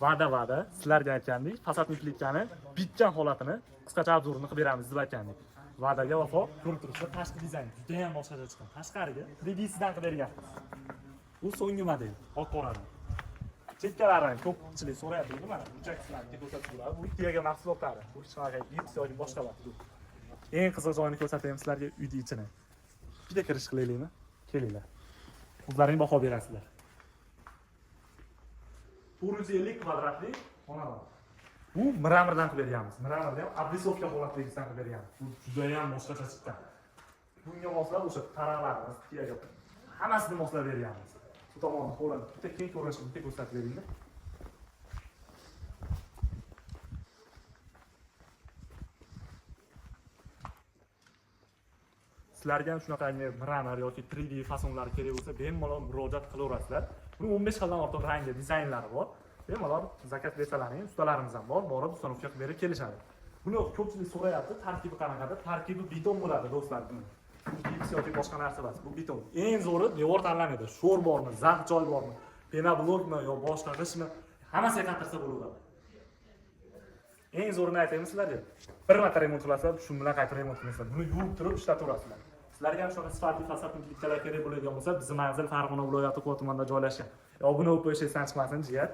va'da sizlarga aytgandik, fasadni plitkani bitgan holatini qisqacha obzorini qilib beramiz deb aytgandik. Va'daga vafo, ko'rib turibsizlar, tashqi dizayn juda ham boshqacha chiqqan. Tashqariga 3D sidan qilib berganmiz. Bu so'nggi model, oq qorani. Chekkalarini ko'pchilik so'rayapti, mana burchaklarni ko'rsatib turadi. Bu ikkiga mahsulotlari. Bu hech qanaqa gips yoki boshqalar. Eng qiziq joyini ko'rsataymi sizlarga uyning ichini. Bitta kirish qilaylikmi? Kelinglar. O'zlaring baho berasizlar. 450 kvadratli xona bor. Bu mramordan qilib berganmiz. Mramorda ham abrisovka holatdagidan qilib berganmiz. Bu juda ham boshqacha chiqqan. Bunga moslab o'sha taraqlarimiz, tiyaga hammasini moslab berganmiz. Bu tomonni qo'lini bitta keng ko'rinishni bitta ko'rsatib beringlar. Sizlarga ham shunaqa mramor yoki 3D fasonlar kerak bo'lsa, bemalol murojaat qilaverasizlar. Buni 15 xildan ortiq rangi, dizaynlari bor. Bemalol zakaz bersalaring, ustalarimiz ham bor, borib ustanovka qilib berib kelishadi. Buni ko'pchilik so'rayapti, tarkibi qanaqadir? Tarkibi beton bo'ladi, do'stlar. Gips yoki boshqa narsa emas, bu beton. Eng zo'ri devor tanlanadi. Sho'r bormi, zax joy bormi, pena-blokmi yo boshqa g'ishmi, hammasiga qatirsa bo'laveradi. Eng zo'rini aytaymi sizlarga. Bir marta remont qilasizlar, shu bilan qayta remont qilasizlar. Buni yuvib turib ishlataverasizlar. Sizlarga ham shunaqa sifatli fasadni plitkalar kerak bo'ladigan bo'lsa, bizning manzil Farg'ona viloyati Qo'y tumanida joylashgan. Obuna bo'lib qo'yishingiz sanchmasin, jigar.